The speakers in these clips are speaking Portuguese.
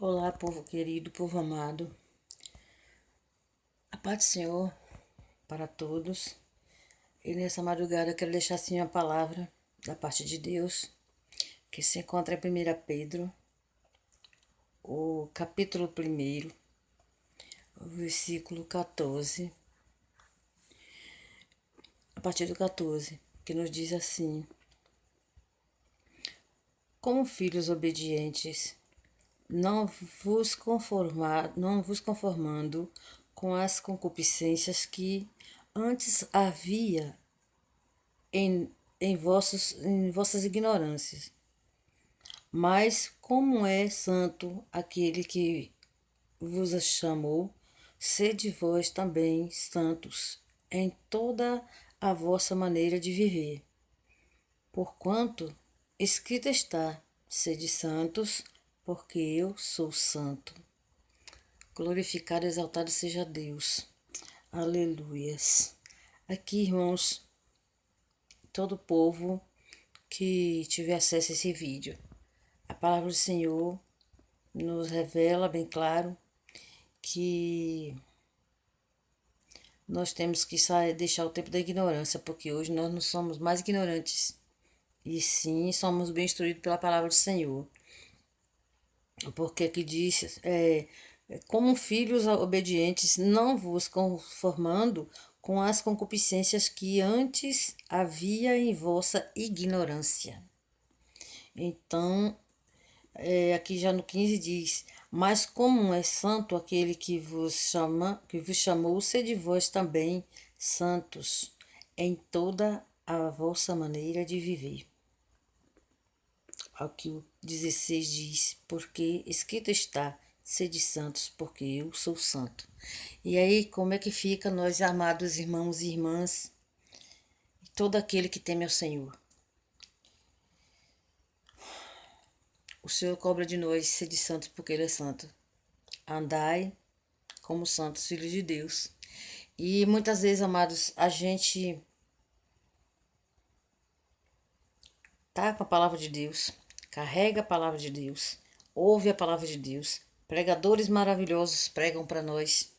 Olá, povo querido, povo amado. A paz do Senhor para todos. E nessa madrugada eu quero deixar assim uma palavra da parte de Deus, que se encontra em 1 Pedro, o capítulo 1, o versículo 14, a partir do 14, que nos diz assim: Como filhos obedientes, não vos conformando com as concupiscências que antes havia em vossas ignorâncias. Mas como é santo aquele que vos chamou, sede vós também santos em toda a vossa maneira de viver. Porquanto escrito está: sede santos, porque eu sou santo. Glorificado e exaltado seja Deus. Aleluias. Aqui, irmãos, todo o povo que tiver acesso a esse vídeo. A palavra do Senhor nos revela bem claro que nós temos que deixar o tempo da ignorância, porque hoje nós não somos mais ignorantes, e sim somos bem instruídos pela palavra do Senhor. Porque aqui diz, como filhos obedientes, não vos conformando com as concupiscências que antes havia em vossa ignorância. Então, aqui já no 15 diz: Mas como é santo aquele que vos chamou, sede vós também santos em toda a vossa maneira de viver. Aqui o 16 diz: Porque escrito está: sede santos, porque eu sou santo. E aí, como é que fica nós, amados irmãos e irmãs, e todo aquele que teme ao Senhor? O Senhor cobra de nós sede santos, porque Ele é santo. Andai como santos filhos de Deus. E muitas vezes, amados, a gente tá com a palavra de Deus, carrega a palavra de Deus, ouve a palavra de Deus, pregadores maravilhosos pregam para nós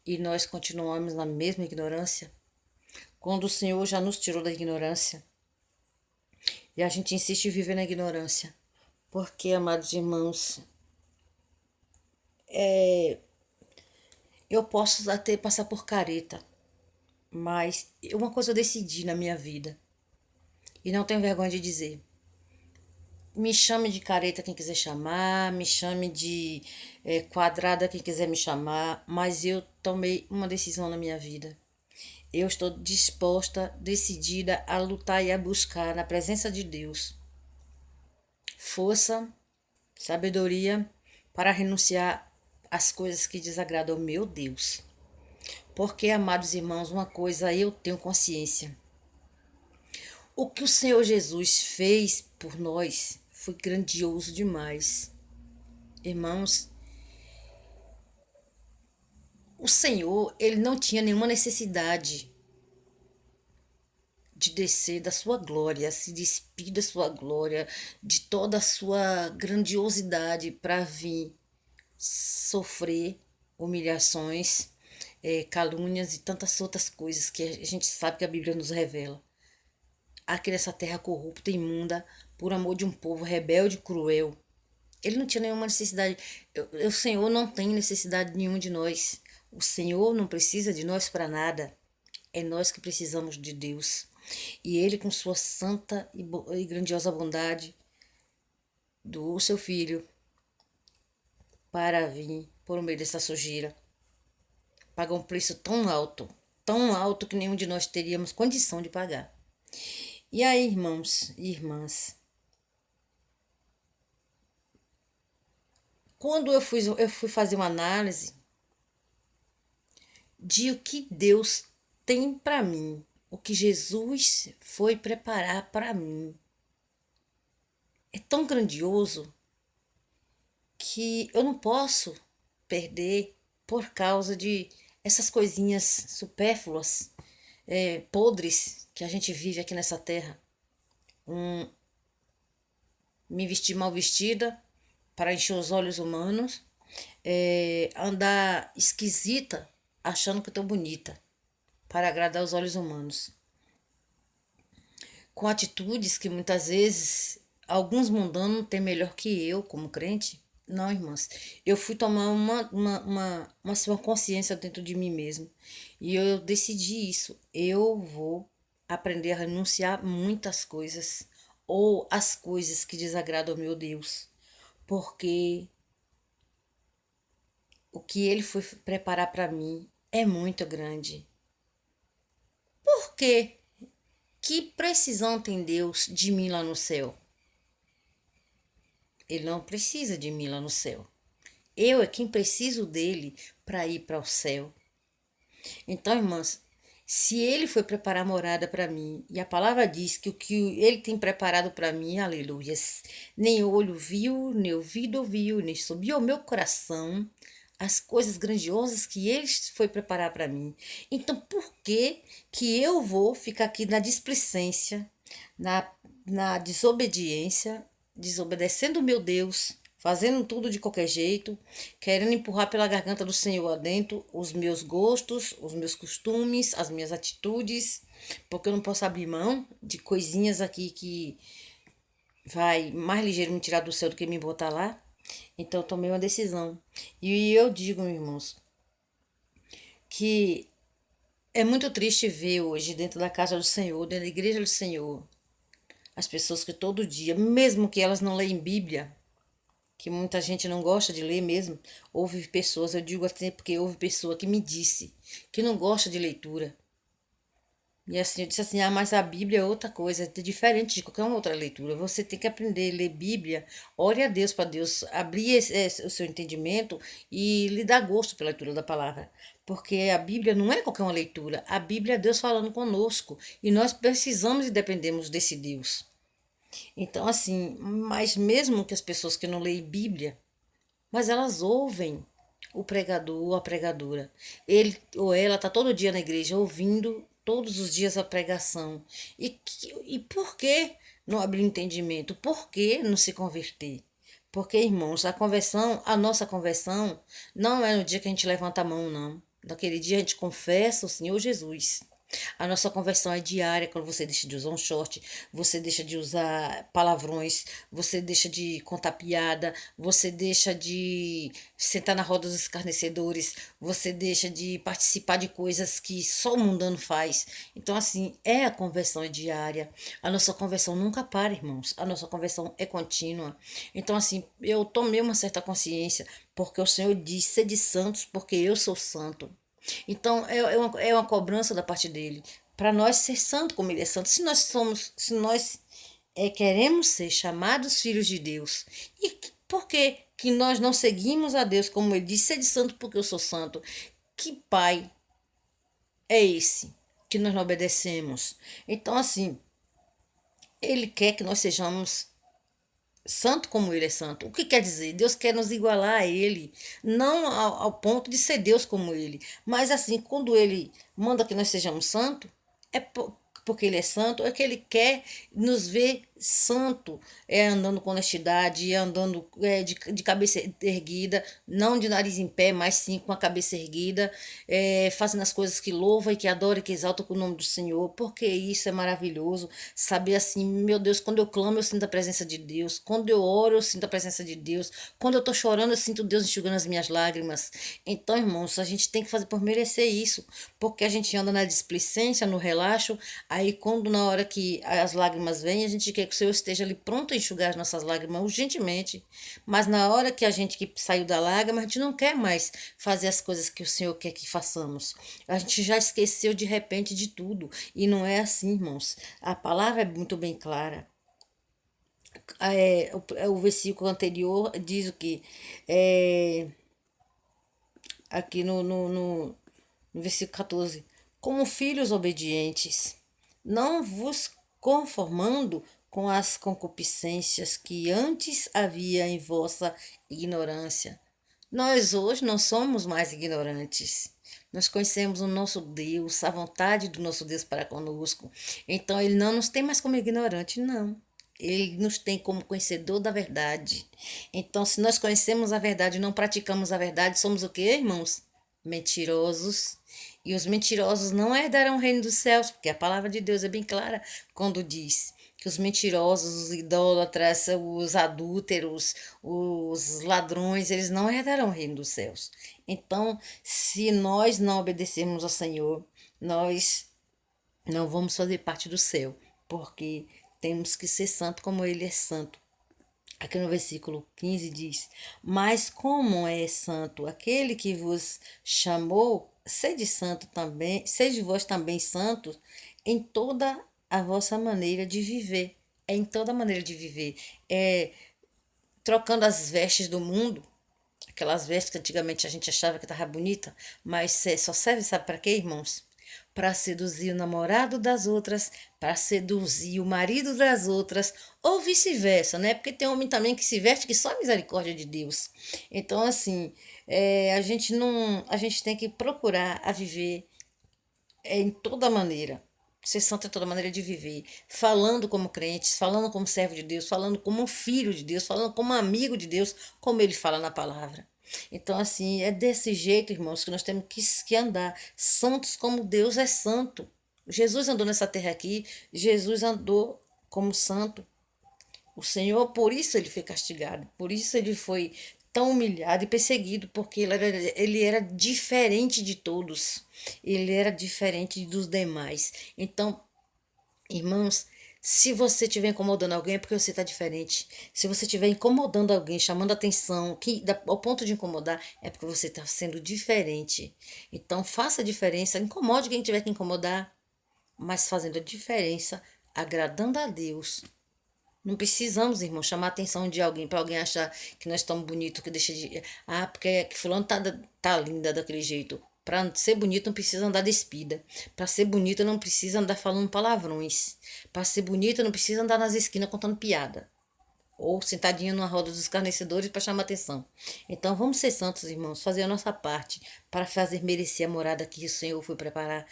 e nós continuamos na mesma ignorância, quando o Senhor já nos tirou da ignorância e a gente insiste em viver na ignorância. Porque, amados irmãos, eu posso até passar por careta, mas uma coisa eu decidi na minha vida e não tenho vergonha de dizer. Me chame de careta quem quiser chamar, me chame de quadrada quem quiser me chamar, mas eu tomei uma decisão na minha vida. Eu estou disposta, decidida a lutar e a buscar na presença de Deus força, sabedoria para renunciar às coisas que desagradam ao meu Deus. Porque, amados irmãos, uma coisa eu tenho consciência. O que o Senhor Jesus fez por nós foi grandioso demais. Irmãos, o Senhor, ele não tinha nenhuma necessidade de descer da sua glória, se despir da sua glória, de toda a sua grandiosidade para vir sofrer humilhações, calúnias e tantas outras coisas que a gente sabe que a Bíblia nos revela. Aqui nessa terra corrupta e imunda, por amor de um povo rebelde e cruel. Ele não tinha nenhuma necessidade. O Senhor não tem necessidade nenhuma de nós. O Senhor não precisa de nós para nada. É nós que precisamos de Deus. E Ele, com sua santa e grandiosa bondade, doou o seu Filho para vir por meio dessa sujeira. Pagar um preço tão alto que nenhum de nós teríamos condição de pagar. E aí, irmãos e irmãs, quando eu fui fazer uma análise de o que Deus tem para mim, o que Jesus foi preparar para mim, é tão grandioso que eu não posso perder por causa de essas coisinhas supérfluas, podres que a gente vive aqui nessa terra. Me vestir mal vestida, para encher os olhos humanos, andar esquisita achando que eu tô bonita para agradar os olhos humanos, com atitudes que muitas vezes alguns mundanos têm melhor que eu como crente. Não, irmãs, eu fui tomar uma consciência dentro de mim mesmo e eu decidi isso. Eu vou aprender a renunciar muitas coisas ou as coisas que desagradam ao meu Deus, porque o que ele foi preparar para mim é muito grande. Por quê? Que precisão tem Deus de mim lá no céu? Ele não precisa de mim lá no céu. Eu é quem preciso dele para ir para o céu. Então, irmãs, se ele foi preparar morada para mim, e a palavra diz que o que ele tem preparado para mim, aleluia, nem olho viu, nem ouvido ouviu, nem subiu ao meu coração as coisas grandiosas que ele foi preparar para mim. Então, por que eu vou ficar aqui na displicência, na, na desobediência, desobedecendo o meu Deus, fazendo tudo de qualquer jeito, querendo empurrar pela garganta do Senhor adentro os meus gostos, os meus costumes, as minhas atitudes, porque eu não posso abrir mão de coisinhas aqui que vai mais ligeiro me tirar do céu do que me botar lá. Então eu tomei uma decisão. E eu digo, meus irmãos, que é muito triste ver hoje dentro da casa do Senhor, dentro da igreja do Senhor, as pessoas que todo dia, mesmo que elas não leem Bíblia, que muita gente não gosta de ler mesmo, houve pessoas, eu digo assim porque houve pessoa que me disse que não gosta de leitura. E assim, eu disse assim, mas a Bíblia é outra coisa, é diferente de qualquer outra leitura. Você tem que aprender a ler Bíblia, ore a Deus para Deus abrir o seu entendimento e lhe dar gosto pela leitura da palavra. Porque a Bíblia não é qualquer uma leitura, a Bíblia é Deus falando conosco e nós precisamos e dependemos desse Deus. Então, assim, mas mesmo que as pessoas que não leem Bíblia, mas elas ouvem o pregador ou a pregadora. Ele ou ela está todo dia na igreja ouvindo todos os dias a pregação. E por que não abrir entendimento? Por que não se converter? Porque, irmãos, a nossa conversão, não é no dia que a gente levanta a mão, não. Naquele dia a gente confessa o Senhor Jesus. A nossa conversão é diária, quando você deixa de usar um short, você deixa de usar palavrões, você deixa de contar piada, você deixa de sentar na roda dos escarnecedores, você deixa de participar de coisas que só o mundano faz. Então, assim, a conversão é diária. A nossa conversão nunca para, irmãos. A nossa conversão é contínua. Então, assim, eu tomei uma certa consciência, porque o Senhor disse: sede santos, porque eu sou santo. Então é uma cobrança da parte dele para nós ser santo como ele é santo. Se nós queremos ser chamados filhos de Deus, e por que nós não seguimos a Deus como ele disse, sede santo porque eu sou santo? Que pai é esse que nós não obedecemos? Então assim, ele quer que nós sejamos santo como ele é santo. O que quer dizer? Deus quer nos igualar a ele, não ao ponto de ser Deus como ele, mas assim, quando ele manda que nós sejamos santos, é porque ele é santo, é que ele quer nos ver santo, andando com honestidade, andando de cabeça erguida, não de nariz em pé, mas sim com a cabeça erguida, fazendo as coisas que louva e que adora e que exalta o nome do Senhor, porque isso é maravilhoso, saber assim, meu Deus, quando eu clamo eu sinto a presença de Deus, quando eu oro eu sinto a presença de Deus, quando eu tô chorando eu sinto Deus enxugando as minhas lágrimas. Então, irmãos, a gente tem que fazer por merecer isso, porque a gente anda na displicência, no relaxo, aí quando na hora que as lágrimas vêm, a gente quer que o Senhor esteja ali pronto a enxugar as nossas lágrimas urgentemente, mas na hora que a gente que saiu da lágrima, a gente não quer mais fazer as coisas que o Senhor quer que façamos. A gente já esqueceu de repente de tudo, e não é assim, irmãos. A palavra é muito bem clara. O versículo anterior diz o que? É, aqui no versículo 14: como filhos obedientes, não vos conformando com as concupiscências que antes havia em vossa ignorância. Nós hoje não somos mais ignorantes. Nós conhecemos o nosso Deus, a vontade do nosso Deus para conosco. Então ele não nos tem mais como ignorante, não. Ele nos tem como conhecedor da verdade. Então, se nós conhecemos a verdade e não praticamos a verdade, somos o quê, irmãos? Mentirosos. E os mentirosos não herdarão o reino dos céus, porque a palavra de Deus é bem clara quando diz que os mentirosos, os idólatras, os adúlteros, os ladrões, eles não herdarão o reino dos céus. Então, se nós não obedecermos ao Senhor, nós não vamos fazer parte do céu, porque temos que ser santo como ele é santo. Aqui no versículo 15 diz: Mas como é santo aquele que vos chamou, sede santo também, sede vós também santos em toda a vossa maneira de viver. É em toda a maneira de viver. É trocando as vestes do mundo, aquelas vestes que antigamente a gente achava que estava bonita, mas só serve, sabe para quê, irmãos? Para seduzir o namorado das outras, para seduzir o marido das outras, ou vice-versa, né? Porque tem homem também que se veste que só a misericórdia de Deus. Então, assim, a gente não, a gente tem que procurar a viver em toda maneira. Ser santo é toda maneira de viver, falando como crentes, falando como servo de Deus, falando como filho de Deus, falando como amigo de Deus, como ele fala na palavra. Então, assim, é desse jeito, irmãos, que nós temos que andar, santos como Deus é santo. Jesus andou nessa terra aqui, Jesus andou como santo. O Senhor, por isso ele foi castigado, por isso ele foi tão humilhado e perseguido, porque ele era diferente de todos, ele era diferente dos demais. Então, irmãos, se você estiver incomodando alguém é porque você está diferente. Se você estiver incomodando alguém, chamando atenção, ao ponto de incomodar, é porque você está sendo diferente. Então, faça a diferença, incomode quem tiver que incomodar, mas fazendo a diferença, agradando a Deus. Não precisamos, irmão, chamar a atenção de alguém para alguém achar que nós estamos bonitos, que deixa de. Ah, porque que fulano tá linda daquele jeito. Para ser bonito não precisa andar despida. Para ser bonita não precisa andar falando palavrões. Para ser bonita não precisa andar nas esquinas contando piada. Ou sentadinha numa roda dos escarnecedores para chamar atenção. Então vamos ser santos, irmãos, fazer a nossa parte para fazer merecer a morada que o Senhor foi preparar,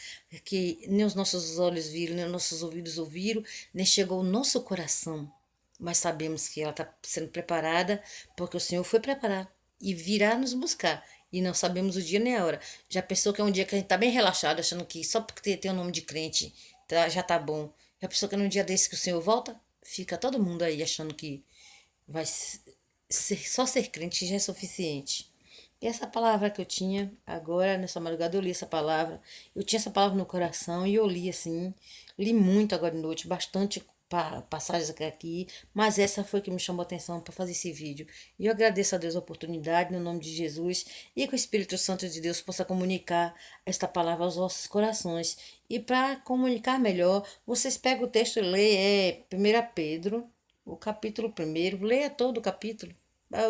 que nem os nossos olhos viram, nem os nossos ouvidos ouviram, nem chegou o nosso coração, mas sabemos que ela está sendo preparada porque o Senhor foi preparar e virá nos buscar. E não sabemos o dia nem a hora. Já pensou que é um dia que a gente está bem relaxado, achando que só porque tem o nome de crente já tá bom. Já pensou que é num dia desse que o Senhor volta? Fica todo mundo aí achando que vai só ser crente já é suficiente. E essa palavra que eu tinha agora, nessa madrugada, eu li essa palavra. Eu tinha essa palavra no coração e eu li assim. Li muito agora de noite, bastante passagens aqui, mas essa foi que me chamou a atenção para fazer esse vídeo. E eu agradeço a Deus a oportunidade, no nome de Jesus, e que o Espírito Santo de Deus possa comunicar esta palavra aos vossos corações. E para comunicar melhor, vocês pegam o texto e lê, 1 Pedro, o capítulo 1, leia todo o capítulo.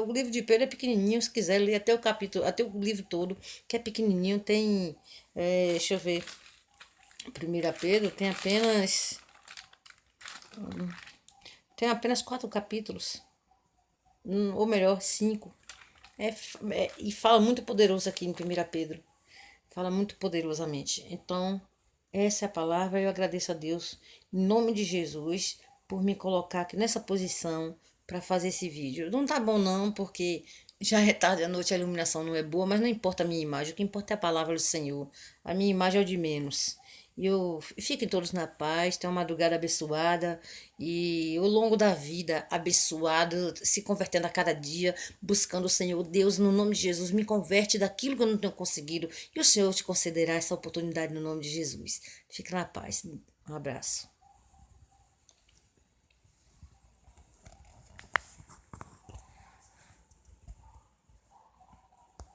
O livro de Pedro é pequenininho, se quiser ler até o capítulo, até o livro todo, que é pequenininho, tem, deixa eu ver, 1 Pedro tem apenas 4 capítulos, ou melhor, 5. E fala muito poderoso aqui em 1 Pedro. Fala muito poderosamente. Então, essa é a palavra. Eu agradeço a Deus, em nome de Jesus, por me colocar aqui nessa posição para fazer esse vídeo. Não tá bom não, porque já é tarde à noite, a iluminação não é boa, mas não importa a minha imagem, o que importa é a palavra do Senhor. A minha imagem é o de menos. E fiquem todos na paz, tenham uma madrugada abençoada e ao longo da vida abençoado, se convertendo a cada dia, buscando o Senhor. Deus, no nome de Jesus, me converte daquilo que eu não tenho conseguido e o Senhor te concederá essa oportunidade no nome de Jesus. Fique na paz. Um abraço.